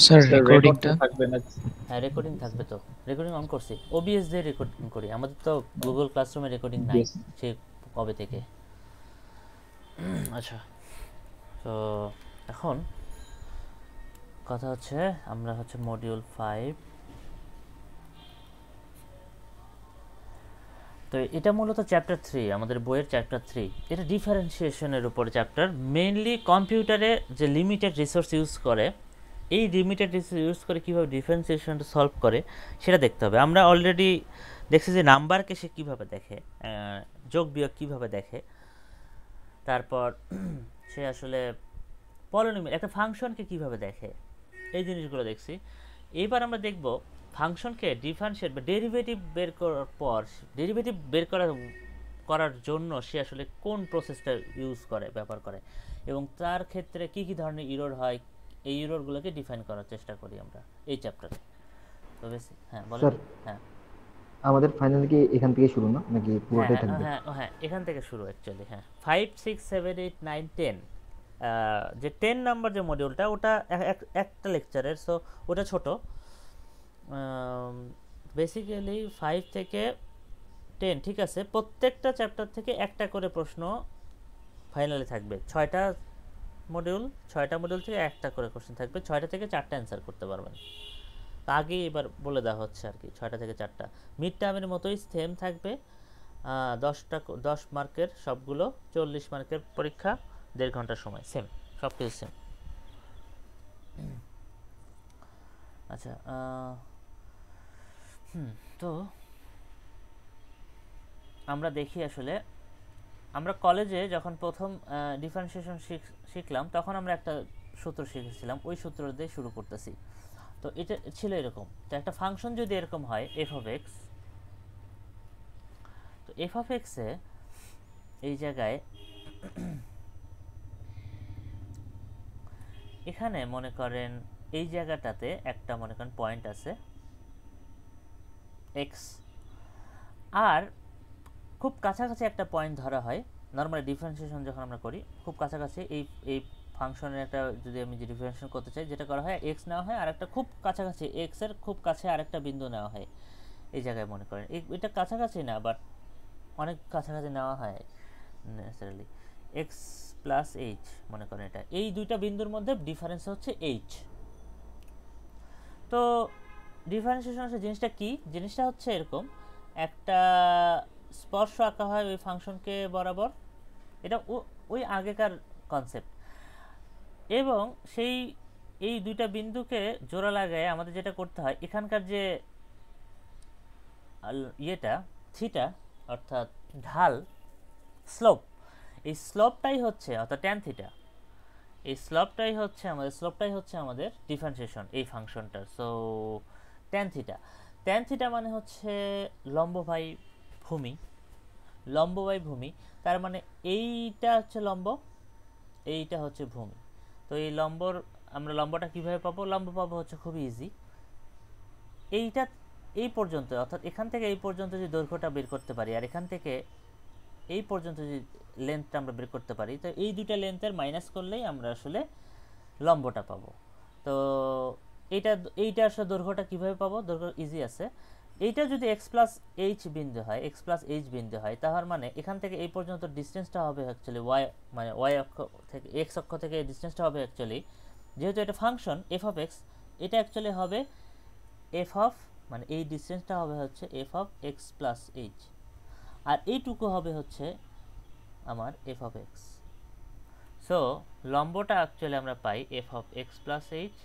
Sir sir record তো রেকর্ডিংটা থাকবে না? হ্যাঁ রেকর্ডিং থাকবে তো, রেকর্ডিং অন করছি, ওবিএস দিয়ে রেকর্ডিং করি, আমাদের তো গুগল ক্লাসরুমে রেকর্ডিং নাই ইয়েস। সে কবে থেকে। আচ্ছা, তো এখন কথা হচ্ছে আমরা হচ্ছে মডিউল 5, তো এটা মূলত চ্যাপ্টার 3, আমাদের বইয়ের চ্যাপ্টার 3। এটা ডিফারেন্সিয়েশনের উপর চ্যাপ্টার, মেইনলি কম্পিউটারে যে লিমিটেড রিসোর্স ইউজ করে, এই লিমিটেড রিসোর্স ইউজ করে কীভাবে ডিফারেন্সিয়েশনটা সলভ করে সেটা দেখতে হবে। আমরা অলরেডি দেখছি যে নাম্বারকে সে কীভাবে দেখে, যোগ বিয়োগ কীভাবে দেখে, তারপর সে আসলে পলিনোমিয়াল একটা ফাংশনকে কীভাবে দেখে, এই জিনিসগুলো দেখছি। এইবার আমরা দেখব ফাংশনকে ডিফারেন্সিয়েট বা ডেরিভেটিভ বের করার পর, ডেরিভেটিভ বের করার জন্য সে আসলে কোন প্রসেসটা ইউজ করে, ব্যবহার করে, এবং তার ক্ষেত্রে কি কি ধরনের ইরর হয়, এই ইররগুলোকে ডিফাইন করার চেষ্টা করি আমরা এই চ্যাপ্টারে। তো বেশি হ্যাঁ বলেন। স্যার হ্যাঁ আমাদের ফাইনাল কি এখান থেকে শুরু না নাকি হ্যাঁ পুরোটাই হ্যাঁ থাকবে? হ্যাঁ হ্যাঁ এখান থেকে শুরু অ্যাকচুয়ালি। হ্যাঁ 5, 6, 7, 8, 9, 10, যে 10 নাম্বার যে মডিউলটা ওটা একটা লেকচারের, সো ওটা ছোট। বেসিক্যালি 5 থেকে 10, ঠিক আছে, প্রত্যেকটা চ্যাপ্টার থেকে একটা করে প্রশ্ন ফাইনালি থাকবে। 6টা মডিউল, 6টা মডিউল থেকে একটা করে কোশ্চেন থাকবে, 6টা থেকে 4টা অ্যান্সার করতে পারবেন। আগে এবার বলে দেওয়া হচ্ছে আর কি, 6টা থেকে 4টা মিড টার্মের মতোই সেম থাকবে। 10 মার্কের সবগুলো, 40 মার্কের পরীক্ষা, 1.5 ঘন্টার সময়, সেম, সব কিছু সেম। আচ্ছা, তো আমরা দেখি আসলে আমরা কলেজে যখন প্রথম ডিফারেন্সিয়েশন শিখলাম তখন আমরা একটা সূত্র শিখেছিলাম, ওই সূত্র দিয়ে শুরু করতেছি। তো এটা ছিল এরকম, তো একটা ফাংশন যদি এরকম হয় এফ অফ এক্স, তো এফ অফ এক্সে এই জায়গায় এখানে মনে করেন এই জায়গাটাতে একটা মনে করেন পয়েন্ট আছে এক্স, আর খুব কাছাকাছি একটা পয়েন্ট ধরা হয়। নর্মালি ডিফারেন্সিয়েশন যখন আমরা করি খুব কাছাকাছি এই এই ফাংশনের একটা, যদি আমি যে ডিফারেন্সিয়েশন করতে চাই, যেটা করা হয় এক্স নেওয়া হয় আর একটা খুব কাছাকাছি, এক্স এর খুব কাছে আরেকটা বিন্দু নেওয়া হয় এই জায়গায় মনে করেন, এটা কাছাকাছি না বাট অনেক কাছাকাছি নেওয়া হয় ন্যাচারালি, এক্স প্লাস এইচ মনে করেন, এটা এই দুইটা বিন্দুর মধ্যে ডিফারেন্স হচ্ছে এইচ। তো ডিফারেন্সিয়েশন জিনিসটা কি, জিনিসটা হচ্ছে এরকম, একটা স্পর্শ আঁকা হয় ওই ফাংশনকে বরাবর, এটা ওই আগেকার কনসেপ্ট, এবং সেই এই দুইটা বিন্দুকে জোড়া লাগায় আমাদের যেটা করতে হয়, এখানকার যে ইয়েটা থিটা অর্থাৎ ঢাল, স্লোপ, এই স্লোপটাই হচ্ছে অর্থাৎ ট্যান থিটা, এই স্লোপটাই হচ্ছে আমাদের ডিফারেন্সিয়েশন এই ফাংশনটার। So tan theta, tan theta মানে হচ্ছে লম্ব বাই ভূমি, লম্ব বাই ভূমি, তার মানে এইটা হচ্ছে লম্ব, এইটা হচ্ছে ভূমি। তো এই আমরা লম্বটা কিভাবে পাবো, লম্ব পাবো হচ্ছে খুবই ইজি, এইটা এই পর্যন্ত অর্থাৎ এখান থেকে এই পর্যন্ত যে দৈর্ঘ্যটা বের করতে পারি, আর এখান থেকে এই পর্যন্ত যে লেন্থটা আমরা বের করতে পারি, তো এই দুইটা লেন্থের মাইনাস করলেই আমরা আসলে লম্বটা পাবো। তো এইটা আসলে দৈর্ঘ্যটা কিভাবে পাবো, দৈর্ঘ্য ইজি আছে, এইটা যদি এক্স প্লাস এইচ বিন্দু হয়, এক্স প্লাস এইচ বিন্দু হয়, তার মানে এখান থেকে এই পর্যন্ত ডিস্টেন্সটা হবে অ্যাকচুয়ালি ওয়াই, মানে ওয়াই অক্ষ থেকে এক্স অক্ষ থেকে ডিস্টেন্সটা হবে অ্যাকচুয়ালি, যেহেতু এটা ফাংশন এফ অফ এক্স, এটা অ্যাকচুয়ালি হবে এফ অফ, মানে এই ডিস্টেন্সটা হবে হচ্ছে F of X plus H, আর এইটুকু হবে হচ্ছে আমার এফ অফ এক্স। সো লম্বটা অ্যাকচুয়ালি আমরা পাই F of X plus H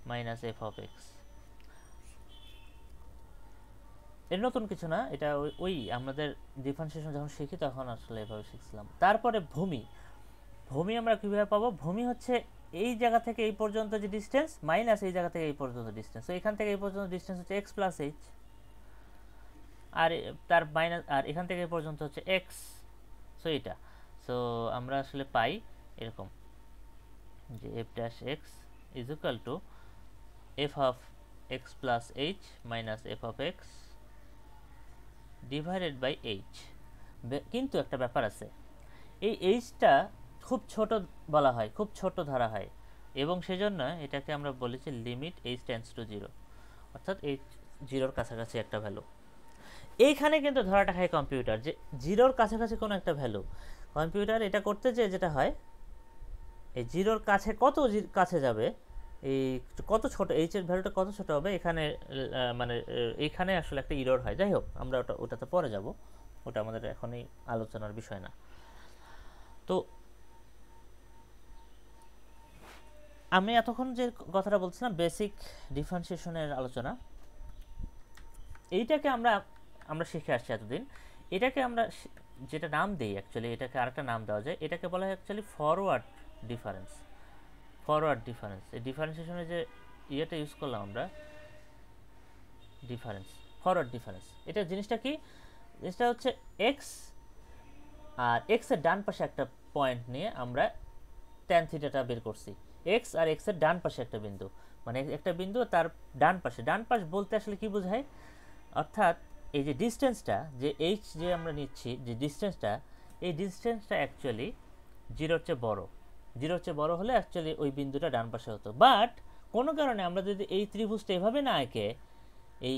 minus F of X. এর নতুন কিছু না, এটা ওই আমাদের ডিফারেন্সিয়েশন যখন শিখি তখন আসলে এভাবে শিখছিলাম। তারপরে ভূমি, ভূমি আমরা কিভাবে পাবো, ভূমি হচ্ছে এই জায়গা থেকে এই পর্যন্ত যে ডিস্টেন্স মাইনাস এই জায়গা থেকে এই পর্যন্ত ডিস্টেন্স, তো এখান থেকে এই পর্যন্ত ডিস্টেন্স হচ্ছে এক্স প্লাস এইচ, আর তার মাইনাস, আর এখান থেকে এই পর্যন্ত হচ্ছে এক্স, সো এটা, সো আমরা আসলে পাই এরকম যে F dash X is equal to F of X plus H minus F of X divided by H. কিন্তু একটা ব্যাপার আছে, এই এইচটা খুব ছোট বলা হয়, খুব ছোট ধরা হয়, এবং সেজন্য এটাকে আমরা বলেছি লিমিট এইচ টেন্ডস টু 0, অর্থাৎ এইচ 0-র কাছাকাছি একটা ভ্যালু। এইখানে কিন্তু ধরাটা খায় কম্পিউটার যে 0-র কাছাকাছি কোনো একটা ভ্যালু। কম্পিউটার এটা করতে যে যেটা হয়, এই 0-র কাছে কত কাছে যাবে, এই কত ছোট এইচ এর ভ্যালুটা কত ছোট হবে, এখানে মানে এইখানে আসলে একটা ইরর হয়। যাই হোক, আমরা ওটাতে পরে যাব, ওটা আমাদের এখনই আলোচনার বিষয় না। তো আমি এতক্ষণ যে কথাটা বলছিলাম বেসিক ডিফারেন্সিয়েশনের আলোচনা, এইটাকে আমরা শিখে আসছি এতদিন। এটাকে আমরা যেটা নাম দিই, অ্যাকচুয়ালি এটাকে আরেকটা নাম দেওয়া যায়, এটাকে বলা হয় actually forward difference. Forward difference, এই ডিফারেন্সিয়েশনের যে ইয়েটা ইউজ করলাম আমরা, ডিফারেন্স, ফরওয়ার্ড ডিফারেন্স, এটা জিনিসটা কি? জিনিসটা হচ্ছে এক্স আর এক্স এর ডান পাশে একটা পয়েন্ট নিয়ে আমরা ট্যান থিটাটা বের করছি। এক্স আর এক্স এর ডান পাশে একটা বিন্দু, মানে একটা বিন্দু তার ডান পাশে। ডান পাশ বলতে আসলে কি বোঝায়? অর্থাৎ এই যে ডিস্টেন্সটা, যে এইচ যে আমরা নিচ্ছি, যে ডিস্টেন্সটা, এই ডিস্টেন্সটা অ্যাকচুয়ালি 0-র চেয়ে বড়। 0-র চেয়ে বড় হলে অ্যাকচুয়ালি ওই বিন্দুটা ডান পাশে হতো। বাট কোনো কারণে আমরা যদি এই ত্রিভুজটা এভাবে না এঁকে এই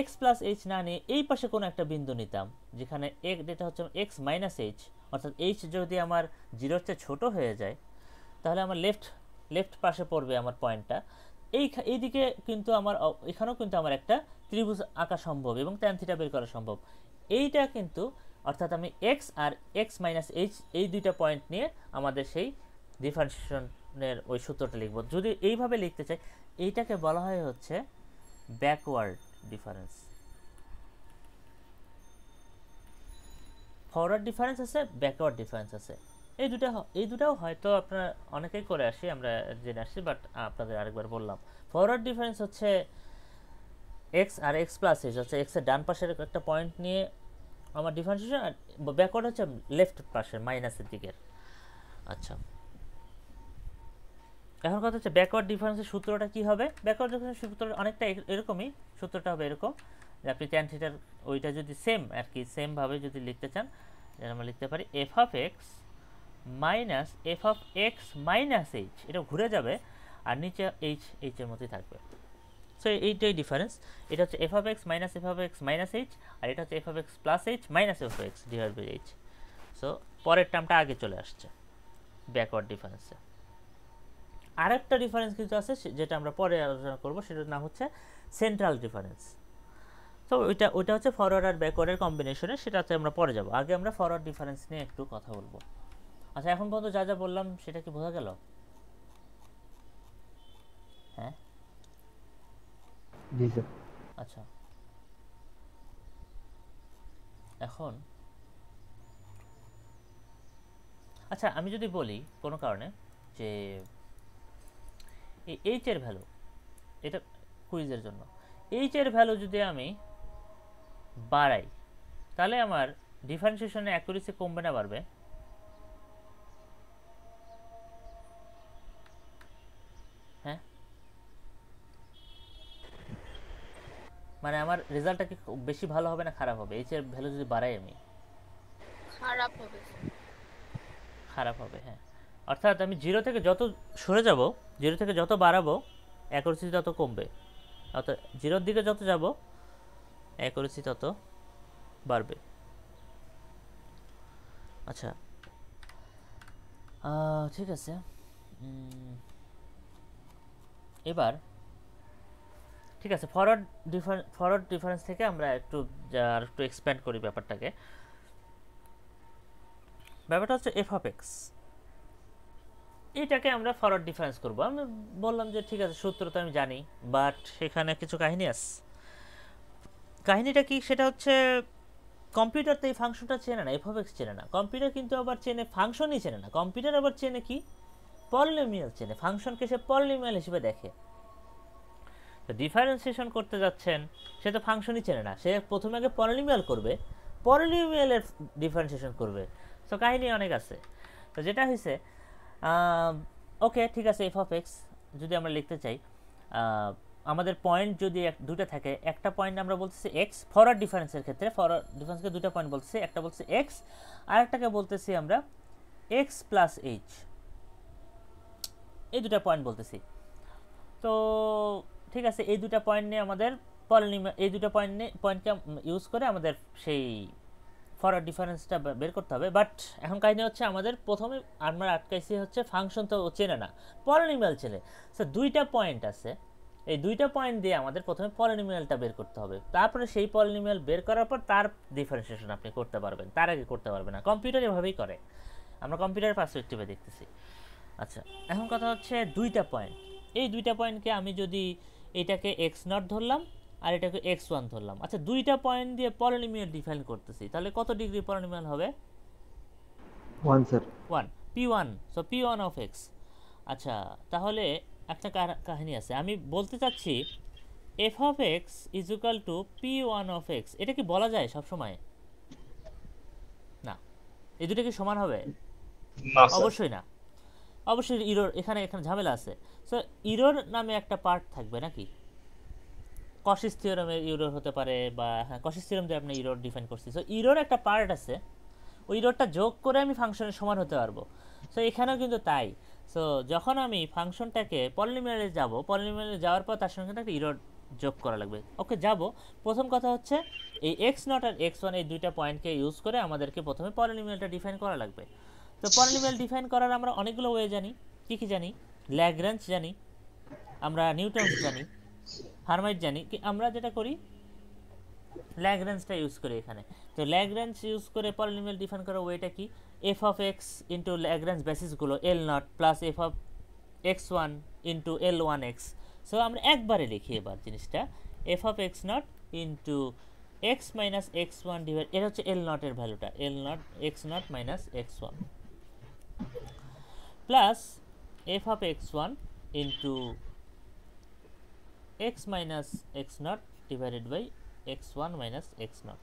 এক্স প্লাস এইচ না নিয়ে এই পাশে কোনো একটা বিন্দু নিতাম, যেখানে এটা হচ্ছে এক্স মাইনাস এইচ, অর্থাৎ এইচ যদি আমার 0-র চেয়ে ছোটো হয়ে যায়, তাহলে আমার লেফট পাশে পড়বে আমার পয়েন্টটা। এইদিকে কিন্তু আমার এখানেও কিন্তু আমার একটা ত্রিভুজ আঁকা সম্ভব এবং ট্যান থিটা বের করা সম্ভব। এইটা কিন্তু, অর্থাৎ আমি এক্স আর এক্স মাইনাস এইচ এই দুইটা পয়েন্ট নিয়ে আমাদের সেই ডিফারেন্সিয়েশনের ওই সূত্রটা লিখব। যদি এইভাবে লিখতে চাই, এইটাকে বলা হয় হচ্ছে ব্যাকওয়ার্ড ডিফারেন্স। ফরওয়ার্ড ডিফারেন্স আছে, ব্যাকওয়ার্ড ডিফারেন্স আছে। এই দুটাও হয়তো আপনারা অনেকেই করে আসি, আমরা জেনে আসছি, বাট আপনাদের আরেকবার বললাম। ফরওয়ার্ড ডিফারেন্স হচ্ছে এক্স আর এক্স প্লাস এইচ, হচ্ছে এক্স এর ডান পাশের একটা পয়েন্ট নিয়ে আমার ডিফারেন্সিয়েশন, আর ব্যাকওয়ার্ড হচ্ছে লেফট পাশের মাইনাসের দিকের। আচ্ছা, এখন কথা হচ্ছে ব্যাকওয়ার্ড ডিফারেন্সের সূত্রটা কি হবে? ব্যাকওয়ার্ড ডিফারেন্সের সূত্রটা অনেকটা এরকমই, সূত্রটা হবে এরকম যে আপনি ট্যান থিটার ওইটা যদি সেম আর কি সেমভাবে যদি লিখতে চান, আমরা লিখতে পারি F of X minus F of X minus H, এটা ঘুরে যাবে আর নিচে এইচ এর মতোই থাকবে। সো এইটাই ডিফারেন্স। এটা হচ্ছে F of X minus H, আর এটা হচ্ছে F of X plus H minus F of X divide by H. So পরের টার্মটা আগে চলে আসছে ব্যাকওয়ার্ড ডিফারেন্সে। আরেকটা ডিফারেন্স কিন্তু আছে যেটা আমরা পরে আলোচনা করব, সেটার নাম হচ্ছে সেন্ট্রাল ডিফারেন্স। তো ওইটা হচ্ছে ফরওয়ার্ড আর ব্যাকওয়ার্ডের কম্বিনেশনে, সেটাতে আমরা পরে যাব। আগে আমরা ফরওয়ার্ড ডিফারেন্স নিয়ে একটু কথা বলবো। আচ্ছা, এখন পর্যন্ত যা যা বললাম সেটা কি বোঝা গেল? হ্যাঁ, জি স্যার। আচ্ছা, এখন আচ্ছা আমি যদি বলি কোনো কারণে যে এই এইচ এর ভ্যালু, এটা কুইজের জন্য, এইচ এর ভ্যালু যদি আমি বাড়াই, তাহলে আমার ডিফারেন্সিয়েশনের অ্যাকুরেসি কমবে না বাড়বে? হ্যাঁ, মানে আমার রেজাল্টটা কি বেশি ভালো হবে না খারাপ হবে এইচ এর ভ্যালু যদি বাড়াই আমি? খারাপ হবে। খারাপ হবে, হ্যাঁ। অর্থাৎ আমি 0 থেকে যত সরে যাব, 0 থেকে যত বাড়াবো অ্যাকুরেসি তত কমবে, অর্থাৎ 0-র দিকে যত যাব অ্যাকুরেসি তত বাড়বে। আচ্ছা, ঠিক আছে। এবার ঠিক আছে, ফরওয়ার্ড ডিফারেন্স থেকে আমরা একটু এক্সপ্যান্ড করি ব্যাপারটাকে। ব্যাপারটা হচ্ছে এফ অফ এক্স, এইটাকে আমরা ফরওয়ার্ড ডিফারেন্স করবো। আমি বললাম যে ঠিক আছে, সূত্র তো আমি জানি, বাট সেখানে কিছু কাহিনী আছে। কাহিনীটা কি? সেটা হচ্ছে কম্পিউটার তো এই ফাংশনটা চেনে না, এফ অফ এক্স চেনে না। কম্পিউটার কিন্তু আবার চেনে ফাংশনই চেনে না, কম্পিউটার আবার চেনে কি? পলিনোমিয়াল চেনে। ফাংশনকে সে পলিনোমিয়াল হিসেবে দেখে। তো ডিফারেন্সিয়েশন করতে যাচ্ছেন, সে তো ফাংশনই চেনে না, সে প্রথমে আগে পলিনোমিয়াল করবে, পলিনোমিয়ালের ডিফারেন্সিয়েশন করবে। সো কাহিনী অনেক আছে। তো যেটা হয়েছে, ওকে ঠিক আছে, এফ অফ এক্স যদি আমরা লিখতে চাই, আমাদের পয়েন্ট যদি দুটো থাকে, একটা পয়েন্ট আমরা বলতেছি এক্স, ফরওয়ার্ড ডিফারেন্সের ক্ষেত্রে ফরওয়ার্ড ডিফারেন্সকে দুটো পয়েন্ট বলতেছি, একটা বলতেছি এক্স, আর একটাকে বলতেছি আমরা এক্স প্লাস এইচ। এই দুটো পয়েন্ট বলতেছি। তো ঠিক আছে, এই দুটো পয়েন্ট নিয়ে আমাদের পলিনোমিয়াল, এই দুটো পয়েন্টকে ইউজ করে আমাদের সেই ফরওয়ার্ড ডিফারেন্সটা বের করতে হবে। বাট এখন কাহিনী হচ্ছে আমাদের প্রথমে আমরা আটকাইছি হচ্ছে ফাংশন তো চেনে না, পলিনোমিয়াল চেনে। সো দুইটা পয়েন্ট আছে, এই দুইটা পয়েন্ট দিয়ে আমাদের প্রথমে পলিনোমিয়ালটা বের করতে হবে, তারপরে সেই পলিনোমিয়াল বের করার পর তার ডিফারেন্সিয়েশন আপনি করতে পারবেন, তার আগে করতে পারবেন না। কম্পিউটার এভাবেই করে, আমরা কম্পিউটার পার্সপেক্টিভে দেখতেছি। আচ্ছা, এখন কথা হচ্ছে দুইটা পয়েন্ট, এই দুইটা পয়েন্টকে আমি যদি এটাকে এক্স নট ধরলাম আর এটাকে এক্স ওয়ান ধরলাম, আচ্ছা দুইটা পয়েন্ট দিয়ে পলিনোমিয়াল ডিফাইন করতেছি, তাহলে কত ডিগ্রি পলিনোমিয়াল হবে? 1 sir. 1 p1, so p1 of x। আচ্ছা, তাহলে একটা কাহিনী আছে, আমি বলতে চাচ্ছি f of x is equal two p1 of x। এটা কি বলা যায় সব সময়? না। এই দুটো কি সমান হবে? অবশ্যই না, অবশ্যই ইরর, এখানে ঝামেলা আছে। সো ইরর নামে একটা পার্ট থাকবে নাকি? কশিস থিওরামের ইরর হতে পারে, বা হ্যাঁ কশিস থিওরাম দিয়ে আপনি ইরর ডিফাইন করছি। সো ইরর একটা পার্ট আছে, ওই ইররটা যোগ করে আমি ফাংশনের সমান হতে পারবো। সো এখানেও কিন্তু তাই। সো যখন আমি ফাংশনটাকে পলিনোমিয়ালে যাব, পলিনোমিয়ালে যাওয়ার পর তার সঙ্গে একটা ইরর যোগ করা লাগবে। ওকে, যাব। প্রথম কথা হচ্ছে এই এক্স নট আর এক্স ওয়ান এই দুইটা পয়েন্টকে ইউজ করে আমাদেরকে প্রথমে পলিনোমিয়ালটা ডিফাইন করা লাগবে। তো পলিনোমিয়াল ডিফাইন করার আমরা অনেকগুলো ওয়ে জানি। কী কী জানি? ল্যাগ্রাঞ্জ জানি, আমরা নিউটনস জানি, হার্মাইট জানি। কি আমরা যেটা করি ল্যাগ্রাঞ্জটা ইউজ করি এখানে। তো ল্যাগ্রাঞ্জ ইউজ করে পলিনোমিয়াল ডিফাইন করার ওয়েটা কি? F of X into Lagrange বেসিসগুলো L naught plus F of X one into L one X. So আমরা একবারে লিখি এবার জিনিসটা, F of X naught into X minus X one divide, এটা হচ্ছে এল নটের ভ্যালুটা, L naught X not minus X one plus F of X one into x minus x naught divided by x1 minus x naught।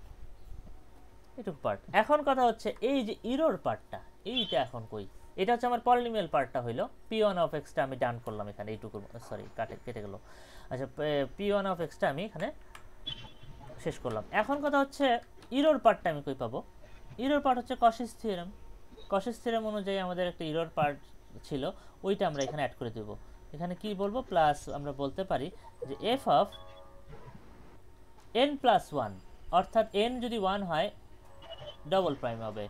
এটুকু part. এখন কথা হচ্ছে এই যে ইরর পার্টটা, এইটা এখন কই? এটা হচ্ছে আমার পলিনোমিয়াল পার্টটা হইলো p1 অফ x টা আমি ডান করলাম এখানে, এইটুকু সরি কেটে গেল। আচ্ছা, p1 অফ x টা আমি এখানে শেষ করলাম। এখন কথা হচ্ছে ইরর পার্টটা আমি কই পাবো? ইরর পার্ট হচ্ছে কশিস থিওরেম। কশিস থিওরেম অনুযায়ী আমাদের একটা ইরর পার্ট ছিল, ওইটা আমরা এখানে অ্যাড করে দেবো। এখানে কি বলবো? প্লাস আমরা বলতে পারি যে F of N plus one, অর্থাৎ এন যদি ওয়ান হয় ডবল প্রাইম হবে,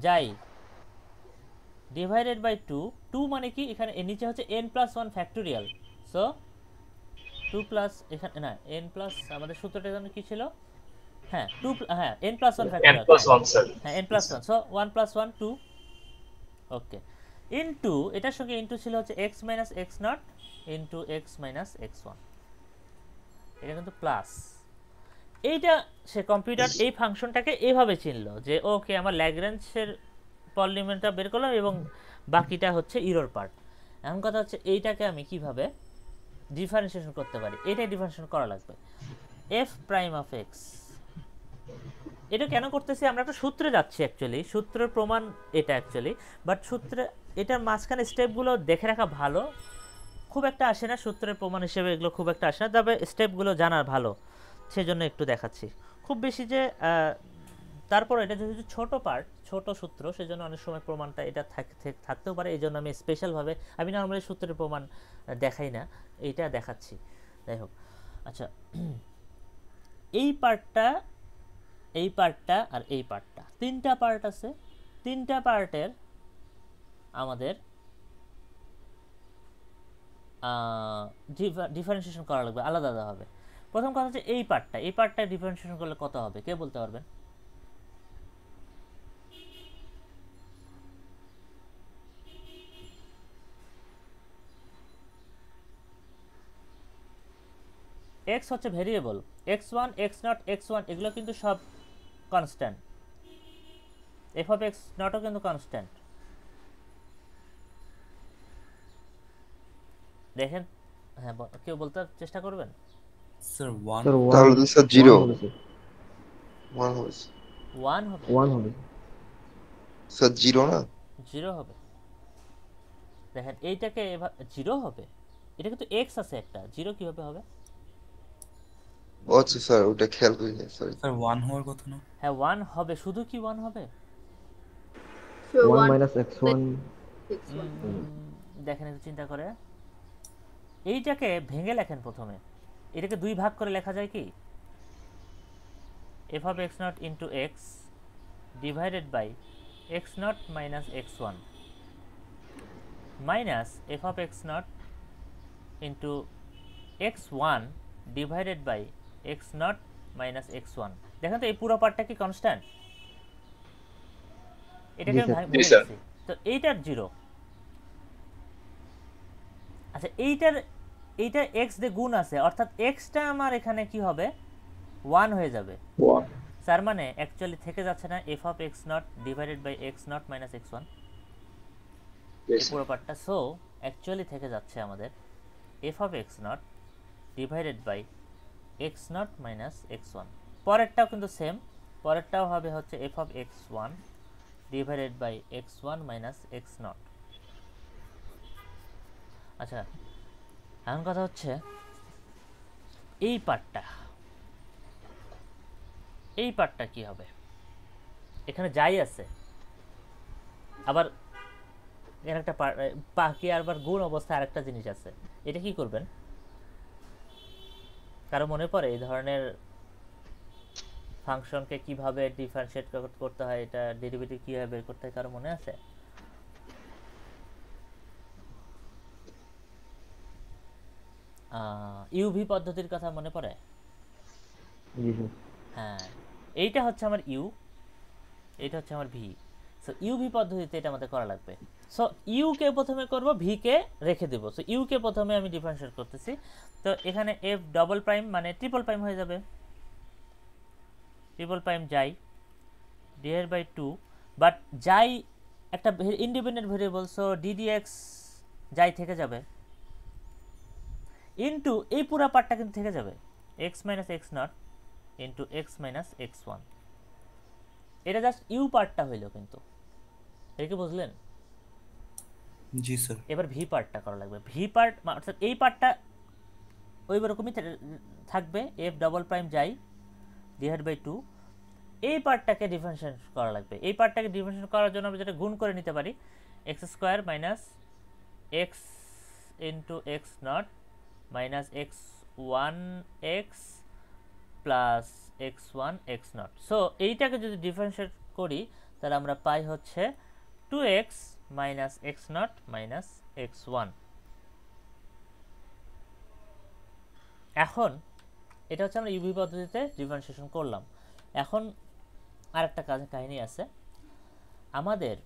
যাই ডিভাইডেড বাই টু। টু মানে কি? এখানে এর নিচে হচ্ছে N plus one factorial. So two plus, এখানে না এন প্লাস, আমাদের সূত্রটা এখানে কি ছিল? হ্যাঁ টু, হ্যাঁ এন প্লাস ওয়ান ফ্যাক্টোরিয়াল, হ্যাঁ N plus one. So one plus one two, okay, into এটার সঙ্গে ইন্টু ছিল হচ্ছে X minus X naught into X minus X one. এটা কিন্তু প্লাস। এইটা সে কম্পিউটার এই ফাংশনটাকে এইভাবে চিনলো যে ওকে আমার ল্যাগ্রাঞ্জের পলিনোমিয়ালটা বের করলাম এবং বাকিটা হচ্ছে ইরর পার্ট। এখন কথা হচ্ছে এইটাকে আমি কিভাবে ডিফারেন্সিয়েশন করতে পারি, এটাই ডিফারেন্সিয়েশন করা লাগবে। এফ প্রাইম অফ এক্স, এটা কেন করতেছি? আমরা একটা সূত্রে যাচ্ছি, অ্যাকচুয়ালি সূত্রের প্রমাণ এটা অ্যাকচুয়ালি, বাট সূত্রে এটার মাঝখানে স্টেপগুলো দেখে রাখা ভালো, খুব একটা আসে না সূত্রের প্রমাণ হিসেবে, এগুলো খুব একটা আসে না, তবে স্টেপগুলো জানার ভালো, সেজন্য একটু দেখাচ্ছি। খুব বেশি যে তারপর এটা যেহেতু ছোট পার্ট, ছোট সূত্র, সেজন্য অনেক সময় প্রমাণটা এটা থাকতেও পারে, এই জন্য আমি স্পেশালভাবে, আমি নর্মালি সূত্রের প্রমাণ দেখাই না, এইটা দেখাচ্ছি। যাই হোক, আচ্ছা এই পার্টটা, এই পার্টটা আর এই পার্টটা, তিনটা পার্ট আছে। তিনটা পার্টের আমাদের ডিফারেন্সিয়েশন করা লাগবে আলাদা আলাদাভাবে। প্রথম কথা হচ্ছে এই পার্টটা, এই পার্টটা ডিফারেন্সিয়েশন করলে কত হবে? কে বলতে পারবেন? x হচ্ছে ভেরিয়েবল, x1 x0 x1 এগুলো কিন্তু সব কনস্ট্যান্ট, f of x নটও কিন্তু কনস্ট্যান্ট। দেখেন, হ্যাঁ কেউ বলতে চেষ্টা করবেন? স্যার 1 তাহলে স্যার 0 1 হবে 1 হবে, 1 হবে স্যার 0 না 0 হবে। দেখেন এইটাকে 0 হবে, এটা কিন্তু x আছে একটা, 0 কিভাবে হবে? আচ্ছা স্যার ওটা খেয়াল করিনি সরি স্যার 1 হওয়ার কথা না? হ্যাঁ 1 হবে, শুধু কি 1 হবে? 1 minus x1 x1 দেখেন একটু চিন্তা করে, এইটাকে ভেঙে লেখেন প্রথমে, এটাকে দুই ভাগ করে লেখা যায় কি, f of x naught into x divided by x naught minus x1 minus f of x naught into x1 divided by x naught minus x1। দেখেন তো এই পুরো পার্টটা কি কনস্ট্যান্ট, এটাকে আমি ভেঙে দিচ্ছি, তো এইটার 0। আচ্ছা এইটার x দিয়ে গুণ আছে, অর্থাৎ xটা আমার এখানে কি হবে 1 হয়ে যাবে। তার মানে অ্যাকচুয়ালি থেকে যাচ্ছে না f of x naught divided by x naught minus x1 এই পুরো পার্টটা। সো অ্যাকচুয়ালি থেকে যাচ্ছে আমাদের f of x naught divided by x naught minus x1। পরেরটাও কিন্তু সেম, পরেরটাও হবে হচ্ছে f of x1 divided by x1 minus x naught। আচ্ছা এখন কথা হচ্ছে এই পার্টটা কি হবে, এখানে যাই আছে, আবার এর একটা বাকি আবার গুণ অবস্থায় আরেকটা জিনিস আছে, এটা কি করবেন? কারো মনে পড়ে এই ধরনের ফাংশনকে কিভাবে ডিফারেন্সিয়েট করতে হয়, এটা ডেরিভেটিভ কিভাবে বের করতে হয়, কারো মনে আছে? ইউভি পদ্ধতির কথা মনে পড়ে? হ্যাঁ, এইটা হচ্ছে আমার ইউ, এটা হচ্ছে আমার ভি। সো ইউভি পদ্ধতিতে এটা আমাদের করা লাগবে। সো ইউ কে প্রথমে করব, ভি কে রেখে দেব। সো ইউ কে প্রথমে আমি ডিফারেন্সিয়েট করতেছি, তো এখানে এফ ডবল প্রাইম মানে ট্রিপল প্রাইম হয়ে যাবে, ট্রিপল প্রাইম যাই ডিভাইড বাই 2, বাট যাই একটা ইন্ডিপেন্ডেন্ট ভেরিয়েবল, সো ডিডিএক্স যাই থেকে যাবে, ইনটু এই পুরো পার্টটা কিন্তু থেকে যাবে x minus X not into x minus X one. এটা জাস্ট ইউ পার্টটা হইল, কিন্তু এটা কি বুঝলেন? জি স্যার। এবার ভি পার্টটা করা লাগবে। ভি পার্ট অর্থাৎ এই পার্টটা ওই রকমই থাকবে, এফ ডবল প্রাইম যাই ডিভাইড বাই 2। এই পার্টটাকে ডিফারেন্সিয়েট করা লাগবে। এই পার্টটাকে ডিফারেন্সিয়েট করার জন্য আমরা যেটা গুণ করে নিতে পারি, x square minus x into X not minus X one x plus x one x not. So এইটাকে যদি ডিফারেন্সিয়েট করি তাহলে আমরা পাই হচ্ছে 2x minus X not minus X one. এখন এটা হচ্ছে আমরা ইউভি পদ্ধতিতে ডিফারেন্সিয়েশন করলাম। এখন আরেকটা কাহিনী আছে আমাদের,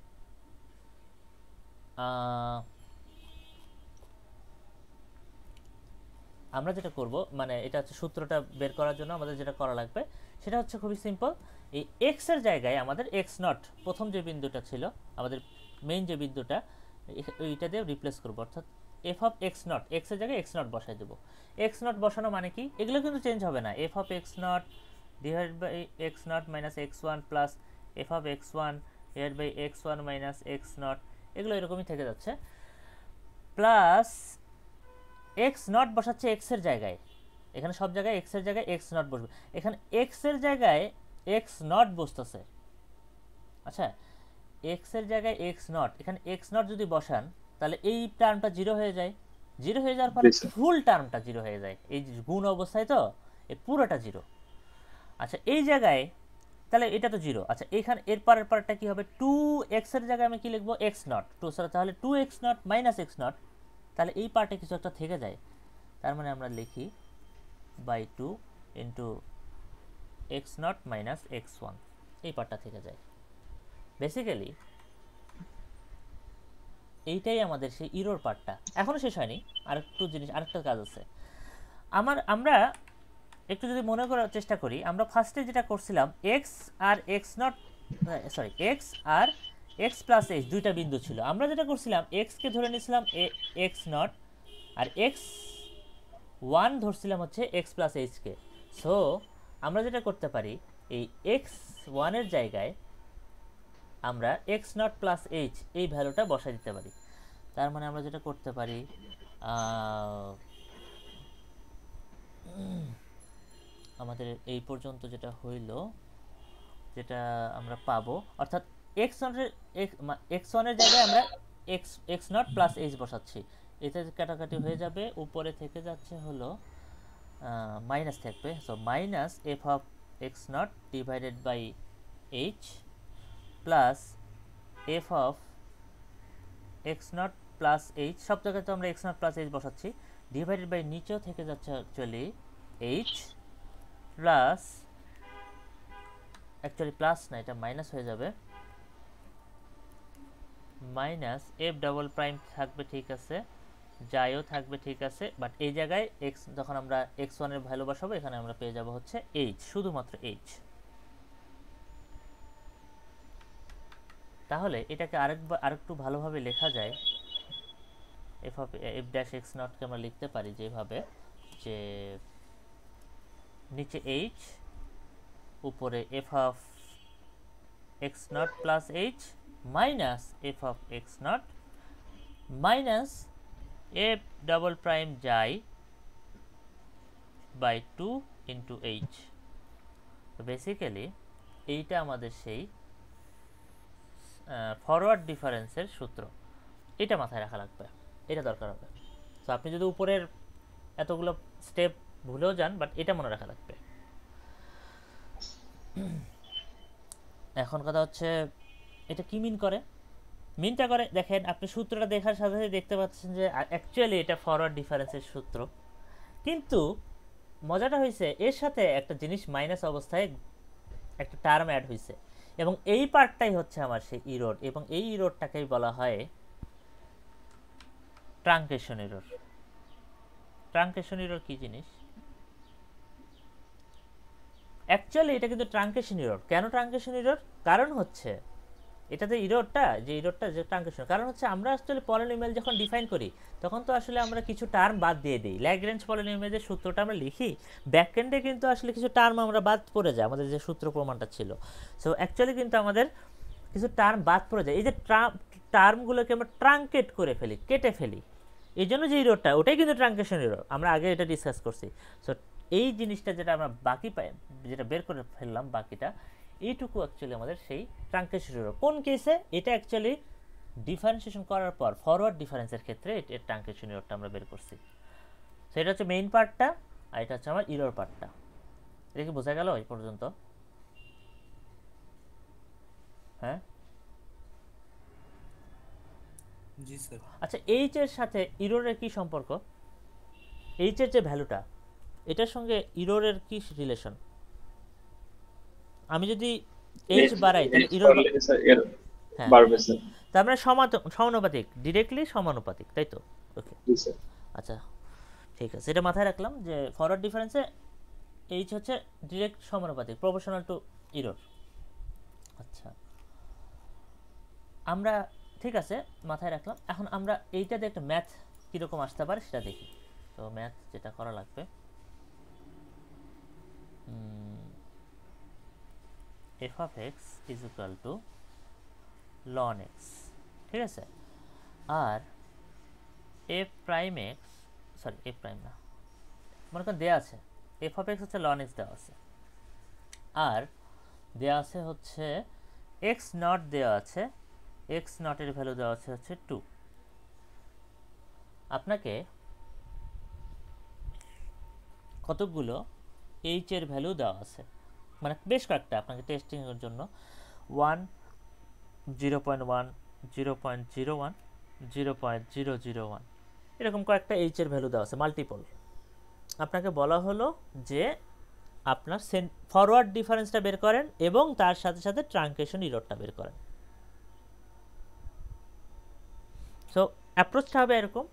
আমরা যেটা করব মানে এটা হচ্ছে সূত্রটা বের করার জন্য আমাদের যেটা করা লাগবে সেটা হচ্ছে খুবই সিম্পল। এই এক্স এর জায়গায় আমাদের এক্স নট, প্রথম যে বিন্দুটা ছিল আমাদের মেইন যে বিন্দুটা, এইটা দিয়ে রিপ্লেস করব, অর্থাৎ F of X not, x এর জায়গায় এক্স নট বসাই দেবো। এক্স নট বসানো মানে কি, এগুলো কিন্তু চেঞ্জ হবে না, F of X not divide by X not minus X one plus F of X one divide by X one minus X not, এগুলো এরকমই থেকে যাচ্ছে। প্লাস এক্স নট বসাচ্ছে এক্স এর জায়গায়, এখানে সব জায়গায় এক্স এর জায়গায় এক্স নট বসবে, এখানে এক্স এর জায়গায় এক্স নট বসতেছে। আচ্ছা, এক্স এর জায়গায় এক্স নট, এখানে এক্স নট যদি বসান তাহলে এই টার্মটা জিরো হয়ে যায়, জিরো হয়ে যাওয়ার ফলে ফুল টার্মটা জিরো হয়ে যায়, এই গুণ অবস্থায় তো এই পুরোটা জিরো। আচ্ছা এই জায়গায় তাহলে এটা তো জিরো। আচ্ছা এখানে এর পরের পার্টটা কি হবে, 2x এর জায়গায় আমি কি লিখবো, এক্স নট, তাহলে 2x not minus X not, তাহলে এই পার্টে কিছু একটা থেকে যায়, তার মানে আমরা লিখি by 2 into X not minus X one, এই পার্টটা থেকে যায়। বেসিক্যালি এইটাই আমাদের সেই ইরোর পার্টটা। এখনও শেষ হয়নি, আরেকটু জিনিস, আরেকটা কাজ আছে আমরা একটু যদি মনে করার চেষ্টা করি, আমরা ফার্স্টে যেটা করছিলাম এক্স আর এক্স নট, সরি এক্স আর এক্স প্লাস এইচ দুইটা বিন্দু ছিল, আমরা যেটা করছিলাম এক্সকে ধরে নিয়েছিলাম এক্স নট আর এক্স ওয়ান ধরছিলাম হচ্ছে এক্স প্লাস এইচকে। সো আমরা যেটা করতে পারি, এই এক্স ওয়ানের জায়গায় আমরা এক্স নট প্লাস এইচ এই ভ্যালুটা বসাই দিতে পারি। তার মানে আমরা যেটা করতে পারি, আমাদের এই পর্যন্ত যেটা হইল, যেটা আমরা পাবো, অর্থাৎ এক্স ওয়ানের জায়গায় আমরা এক্স নট প্লাস এইচ বসাচ্ছি, এটা কাটাকাটি হয়ে যাবে, উপরে থেকে যাচ্ছে হলো মাইনাস থাকবে। So minus F of X not divided by H plus F of X not plus H, সব জায়গায় তো আমরা এক্স নট প্লাস এইচ বসাচ্ছি, ডিভাইডেড বাই নিচেও থেকে যাচ্ছে actually H plus, actually plus না, এটা মাইনাস হয়ে যাবে, মাইনাস এফ ডাবল প্রাইম থাকবে, ঠিক আছে, যাইও থাকবে, ঠিক আছে, বাট এই জায়গায় এক্স যখন আমরা এক্স ওয়ানের ভ্যালু বসাবো এখানে আমরা পেয়ে যাব হচ্ছে এইচ, শুধুমাত্র এইচ। তাহলে এটাকে আরেকটু ভালোভাবে লেখা যায়, F of F dash X নটকে আমরা লিখতে পারি যেভাবে, যে নিচে এইচ, উপরে F of X not plus H minus F of X not minus F double prime যাই বাই 2 ইন্টু এইচ। তো বেসিক্যালি এইটা আমাদের সেই ফরওয়ার্ড ডিফারেন্সের সূত্র, এটা মাথায় রাখা লাগবে, এটা দরকার হবে। তো আপনি যদি উপরের এতগুলো স্টেপ ভুলেও যান, বাট এটা মনে রাখা লাগবে। এখন কথা হচ্ছে এটা কি মিন করে, মিনটা করে দেখেন, আপনি সূত্রটা দেখার সাথে সাথে দেখতে পাচ্ছেন যে অ্যাকচুয়ালি এটা ফরওয়ার্ড ডিফারেন্সের সূত্র, কিন্তু মজাটা হয়েছে এর সাথে একটা জিনিস মাইনাস অবস্থায় একটা টার্ম অ্যাড হয়েছে, এবং এই পার্টটাই হচ্ছে আমার সেই ইরোড, এবং এই ইরোডটাকেই বলা হয় ট্রাঙ্কেশন ইরোর। ট্রাঙ্কেশন ইরোর কি জিনিস? অ্যাকচুয়ালি এটা কিন্তু ট্রাঙ্কেশন ইরোর। কেন ট্রাঙ্কেশন ইরোর? কারণ হচ্ছে এটাতে ইরোডটা যে ট্রাঙ্কেশন, কারণ হচ্ছে আমরা আসলে পলিনোমিয়াল যখন ডিফাইন করি তখন তো আসলে আমরা কিছু টার্ম বাদ দিয়ে দিই। ল্যাগ্রেঞ্জ পলিনোমিয়ালের সূত্রটা আমরা লিখি, ব্যাকএন্ডে কিন্তু আসলে কিছু টার্ম আমরা বাদ পড়ে যায়, আমাদের যে সূত্র প্রমাণটা ছিল। সো অ্যাকচুয়ালি কিন্তু আমাদের কিছু টার্ম বাদ পড়ে যায়, এই যে টার্মগুলোকে আমরা ট্রাঙ্কেট করে ফেলি, কেটে ফেলি, এই জন্য যে ইরোডটা ওটাই কিন্তু ট্রাঙ্কেশন ইরোর, আমরা আগে এটা ডিসকাস করছি। সো এই জিনিসটা যেটা আমরা বাকি যেটা বের করে ফেললাম বাকিটা, এইটুকু অ্যাকচুয়ালি আমাদের সেই ট্রাঙ্কেশন ইরোর। কোন কেসে? এটা অ্যাকচুয়ালি ডিফারেন্সিয়েশন করার পর ফরওয়ার্ড ডিফারেন্সের ক্ষেত্রে এর ট্রাঙ্কেশন ইরোরটা আমরা বের করছি। সো এটা হচ্ছে মেইন পার্টটা, আর এটা হচ্ছে আমার ইরোর পার্টটা। এটা কি বোঝা গেল এই পর্যন্ত? হ্যাঁ, জি স্যার। আচ্ছা, এইচ এর সাথে ইরোরের কি সম্পর্ক? এইচ এর যে ভ্যালুটা, এটার সঙ্গে ইরোরের কি রিলেশন? আমি যদি এইচ বাড়াই তাহলে ইরোর বাড়বে স্যার। তার মানে সমানুপাতিক, ডিরেক্টলি সমানুপাতিক, তাই তো? ওকে, আচ্ছা ঠিক আছে, এটা মাথায় রাখলাম যে ফরওয়ার্ড ডিফারেন্সে এইচ হচ্ছে ডিরেক্ট সমানুপাতিক, প্রপোর্শনাল টু ইরোর। আচ্ছা, আমরা ঠিক আছে মাথায় রাখলাম। এখন আমরা এইটাতে একটা ম্যাথ কীরকম আসতে পারে সেটা দেখি। তো ম্যাথ যেটা করা লাগবে, F of X is equal to ln X, ঠিক আছে, আর F prime X, sorry F prime না, মনে করেন দেওয়া আছে এফ অফ এক্স হচ্ছে লন এক্স দেওয়া আছে, আর দেওয়া আছে হচ্ছে এক্স নট দেওয়া আছে, এক্স নটের ভ্যালু দেওয়া আছে হচ্ছে 2। আপনাকে কতগুলো এইচ এর ভ্যালু দেওয়া আছে, মানে বেশ কয়েকটা আপনাকে টেস্টিংয়ের জন্য 1, 0.1, 0.01, 0.001 এরকম কয়েকটা এইচ এর ভ্যালু দেওয়া আছে, মাল্টিপল। আপনাকে বলা হলো যে আপনার ফরওয়ার্ড ডিফারেন্সটা বের করেন এবং তার সাথে সাথে ট্রাঙ্কেশন ইরোরটা বের করেন। সো অ্যাপ্রোচটা হবে এরকম।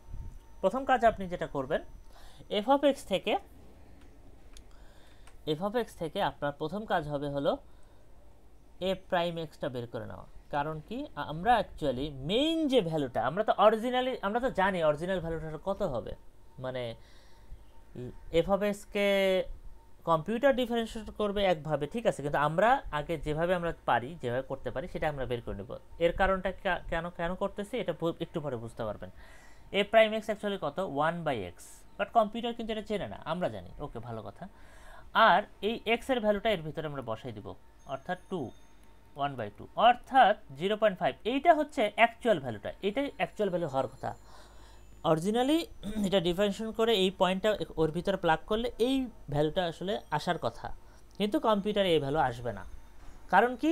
প্রথম কাজ আপনি যেটা করবেন, এফ অফ এক্স থেকে আপনার প্রথম কাজ হবে হলো এফ প্রাইম এক্সটা বের করে নেওয়া। কারণ কি, আমরা অ্যাকচুয়ালি মেইন যে ভ্যালুটা, আমরা তো জানি অরিজিনাল ভ্যালুটা কত হবে, মানে এফ অফ এক্সকে কম্পিউটার ডিফারেন্সিয়েট করবে একভাবে, ঠিক আছে, কিন্তু আমরা আগে যেভাবে করতে পারি সেটা আমরা বের করে নেব। এর কারণটা কেন করতেছি এটা একটু পরে বুঝতে পারবেন। এ প্রাইম এক্স অ্যাকচুয়ালি কত? 1/x, বাট কম্পিউটার কিন্তু এটা চেনে না, আমরা জানি, ওকে ভালো কথা। আর এই এক্স এর ভ্যালুটা এর ভিতরে আমরা বসাই দিব, অর্থাৎ 1/2 অর্থাৎ 0.5। এইটা হচ্ছে অ্যাকচুয়াল ভ্যালুটা, এটাই অ্যাকচুয়াল ভ্যালু হওয়ার কথা। অরিজিনালি এটা ডিফারেন্সিয়েশন করে এই পয়েন্টটা ওর ভিতরে প্লাগ করলে এই ভ্যালুটা আসলে আসার কথা, কিন্তু কম্পিউটারে এই ভ্যালু আসবে না। কারণ কি,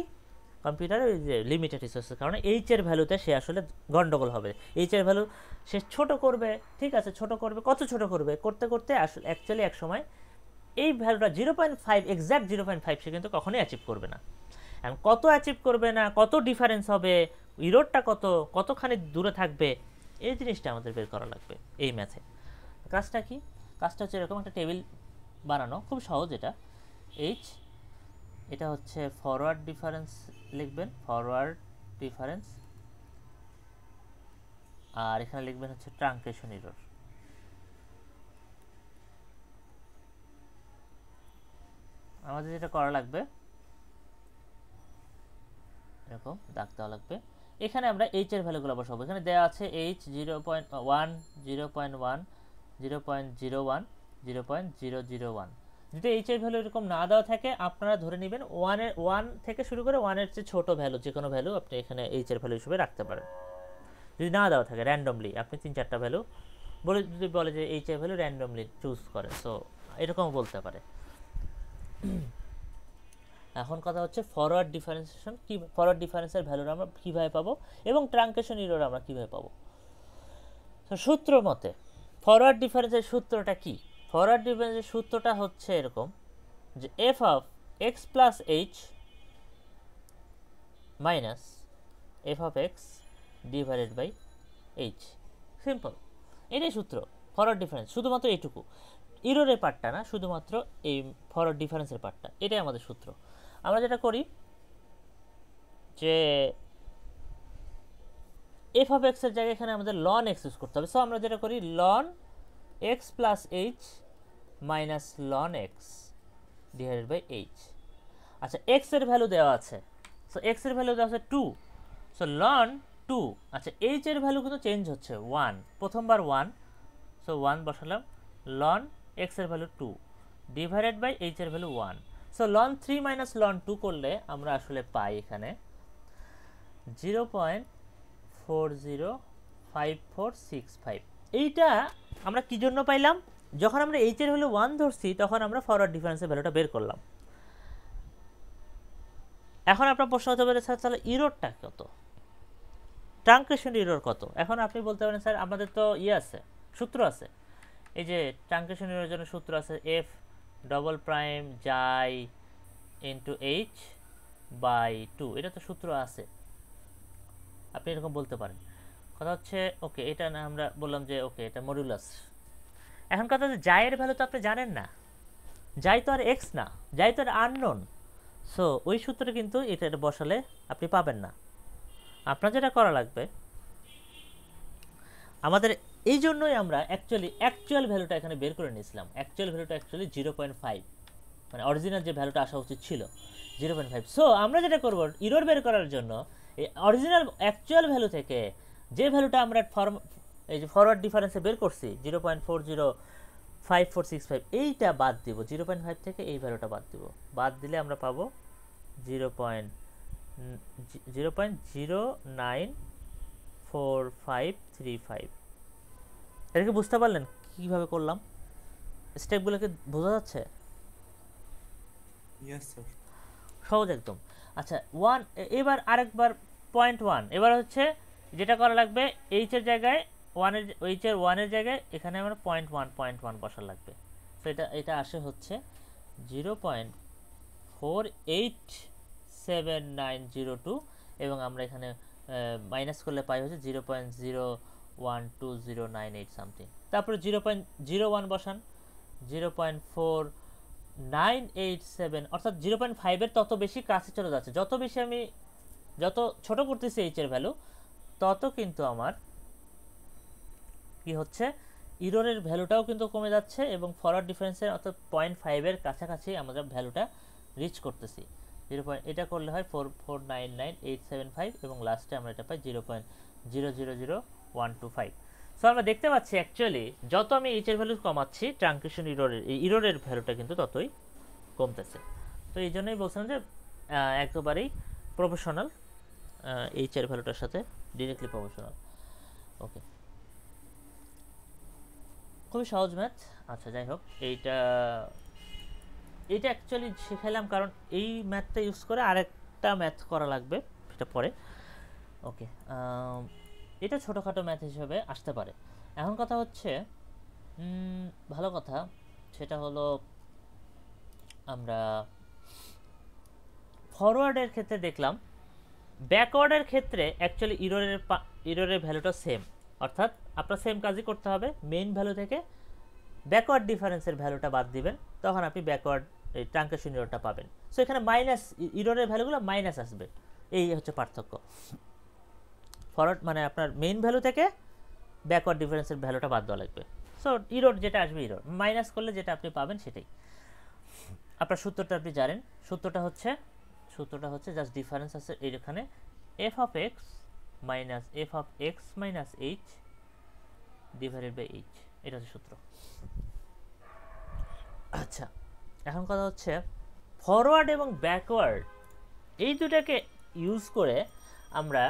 কম্পিউটারে ওই যে লিমিটেড রিসোর্সের কারণে এইচের ভ্যালুতে সে আসলে গন্ডগোল হবে। এইচের ভ্যালু সে ছোট করবে, ঠিক আছে, ছোট করবে, কত ছোট করবে, করতে করতে আসলে অ্যাকচুয়ালি এক সময় এই ভ্যালুটা 0.5 এক্স্যাক্ট 0.5 সে কিন্তু কখনোই অ্যাচিভ করবে না। এখন কত অ্যাচিভ করবে না, কত ডিফারেন্স হবে, ইরোরটা কতখানি দূরে থাকবে, এই জিনিসটা আমাদের বের করা লাগবে এই ম্যাথে। কাজটা কি, কাজটা হচ্ছে এরকম একটা টেবিল বানানো, খুব সহজ এটা। এইচ এটা হচ্ছে ফরওয়ার্ড ডিফারেন্স লিখবেন, ফরওয়ার্ড ডিফারেন্স, আর এখানে লিখবেন হচ্ছে ট্রাঙ্কেশন ইরর। আমাদের যেটা করা লাগবে এরকম দাগ দেওয়া লাগবে। এখানে আমরা এইচ এর ভ্যালুগুলো বসাবো। এখানে দেওয়া আছে এইচ 0.1, 0.1, 0.01, 0.001। যদি এইচ এর ভ্যালু এরকম না দেওয়া থাকে আপনারা ধরে নেবেন 1 থেকে শুরু করে 1 এর চেয়ে ছোট ভ্যালু যে কোনো ভ্যালু আপনি এখানে এইচ এর ভ্যালু হিসেবে রাখতে পারেন। যদি না দেওয়া থাকে র্যান্ডমলি আপনি 3-4টা ভ্যালু যদি বলে যে এইচ এর ভ্যালু র্যান্ডমলি চুজ করে, সো এরকমও বলতে পারে। এখন কথা হচ্ছে ফরওয়ার্ড ডিফারেন্সিয়েশন, কি ফরওয়ার্ড ডিফারেন্সের ভ্যালু আমরা কীভাবে পাবো এবং ট্রাঙ্কেশন ইরর আমরা কীভাবে পাবো। তো সূত্র মতে ফরওয়ার্ড ডিফারেন্সের সূত্রটা কি, ফরওয়ার্ড ডিফারেন্সের সূত্রটা হচ্ছে এরকম যে F of X plus H minus F of X divided by H, simple, এটাই সূত্র ফরওয়ার্ড ডিফারেন্স, শুধুমাত্র এইটুকু, ইররের পার্টটা না, শুধুমাত্র এই ফরওয়ার্ড ডিফারেন্সের পার্টটা, এটাই আমাদের সূত্র। আমরা যেটা করি যে এফ অফ এক্স এর জায়গায় এখানে আমাদের লন এক্স ইউজ করতে হবে, সো আমরা যেটা করি ln X plus H minus ln X divided by H. আচ্ছা এক্স এর ভ্যালু দেওয়া আছে, সো এক্স এর ভ্যালু দেওয়া আছে 2, সো লন 2। আচ্ছা এইচ এর ভ্যালু কিন্তু চেঞ্জ হচ্ছে 1, প্রথমবার 1, সো 1 বসালাম, লন এক্স এর ভ্যালু 2 ডিভাইডেড বাই এইচ এর value 1, so ln 3 minus ln 2 করলে আমরা আসলে পাই এখানে 0.405465। এইটা আমরা কি জন্য পাইলাম, যখন আমরা এইচ এর ভ্যালু 1 ধরছি তখন আমরা ফরওয়ার্ড ডিফারেন্সের ভ্যালুটা বের করলাম। এখন আপনার প্রশ্ন হতে পারে স্যার তাহলে ইররটা কত, ট্রাঙ্কেশন ইরর কত। এখন আপনি বলতে পারেন স্যার আমাদের তো আছে, সূত্র আছে, এই যে ট্রাঙ্কেশন ইররের জন্য সূত্র আছে এফ ডবল প্রাইম জাই ইন্টু এইচ বাই 2, এটা তো সূত্র আছে, আপনি এরকম বলতে পারেন। কথা হচ্ছে ওকে এটা না আমরা বললাম যে ওকে এটা মডুলাস। এখন কথা হচ্ছে জাইয়ের ভ্যালু তো আপনি জানেন না, জাই তো আর এক্স না, জাই তো আর আননোন, সো ওই সূত্রে কিন্তু এটা বসালে আপনি পাবেন না। আপনার যেটা করা লাগবে, আমাদের এই জন্যই আমরা অ্যাকচুয়াল ভ্যালুটা এখানে বের করে নিয়েছিলাম। অ্যাকচুয়াল ভ্যালুটা অ্যাকচুয়ালি 0.5, মানে অরিজিনাল যে ভ্যালুটা আসা উচিত ছিল 0.5। সো আমরা যেটা করব ইরর বের করার জন্য এই অরিজিনাল অ্যাকচুয়াল ভ্যালু থেকে যে ভ্যালুটা আমরা এই যে ফরওয়ার্ড ডিফারেন্সে বের করছি 0.405465, এইটা বাদ দিব, 0.5 থেকে এই ভ্যালুটা বাদ দিব, বাদ দিলে আমরা পাবো 0.094535। এটাকে বুঝতে পারলেন কিভাবে করলাম, স্টেপগুলোকে বোঝা যাচ্ছে? ইয়েস স্যার, সহজ একদম। আচ্ছা 1, এবার আরেকবার 0.1, এবার হচ্ছে যেটা করা লাগবে এইচ এর জায়গায় 1 এর জায়গায় এখানে আমরা 0.1 বসার লাগবে। সো এটা আসে হচ্ছে 0.487902, এবং আমরা এখানে মাইনাস করলে পাই হচ্ছে 0.012098 সামথিং। তারপরে 0.01 বসান, 0.4987, অর্থাৎ 0.5 এর তত বেশি কাছে চলে যাচ্ছে, যত ছোট করতেছি এইচ এর ভ্যালু তত কিন্তু আমার কি হচ্ছে ইররের ভ্যালুটাও কিন্তু কমে যাচ্ছে, এবং ফরওয়ার্ড ডিফারেন্সের অর্থাৎ 0.5 এর কাছাকাছি আমরা ভ্যালুটা রিচ করতেছি। এটা করলে হয় 4499875, এবং লাস্টে আমরা এটা পাই 0.000125। সো আমরা দেখতে পাচ্ছি অ্যাকচুয়ালি যত আমি এইচ এর ভ্যালু কমাচ্ছি ট্রাঙ্কেশন ইররের ভ্যালুটা কিন্তু ততই কমতেছে। তো এই জন্যই বলছিলাম যে একেবারেই প্রফেশনাল, এইচ এর ভ্যালুটার সাথে ডিরেক্টলি প্রফেশনাল। ওকে, খুবই সহজ ম্যাথ। আচ্ছা যাই হোক, এইটা অ্যাকচুয়ালি শিখাইলাম কারণ এই ম্যাথটা ইউজ করে আরেকটা ম্যাথ করা লাগবে, সেটা পরে। ওকে, এটা ছোটোখাটো ম্যাথ হিসেবে আসতে পারে। এখন কথা হচ্ছে ভালো কথা, সেটা হলো আমরা ফরওয়ার্ডের ক্ষেত্রে দেখলাম, ব্যাকওয়ার্ডের ক্ষেত্রে অ্যাকচুয়ালি ইররের ভ্যালুটা সেম, অর্থাৎ আপনার সেম কাজই করতে হবে, মেইন ভ্যালু থেকে ব্যাকওয়ার্ড ডিফারেন্সের ভ্যালুটা বাদ দিবেন, তখন আপনি ব্যাকওয়ার্ড এই ট্রাঙ্কেশন ইররটা পাবেন। সো এখানে মাইনাস ইররের ভ্যালুগুলো মাইনাস আসবে, এই হচ্ছে পার্থক্য। ফরওয়ার্ড মানে আপনার মেইন ভ্যালু থেকে ব্যাকওয়ার্ড ডিফারেন্সের ভ্যালুটা বাদ দেওয়া লাগবে। সো ইরর যেটা আসবে, ইরর মাইনাস করলে যেটা আপনি পাবেন সেটাই। আপনার সূত্রটা আপনি জানেন, সূত্রটা হচ্ছে জাস্ট ডিফারেন্স আছে এইখানে, F of X minus H divided by H, এটা হচ্ছে সূত্র। আচ্ছা, এখন কথা হচ্ছে ফরওয়ার্ড এবং ব্যাকওয়ার্ড এই দুটাকে ইউজ করে আমরা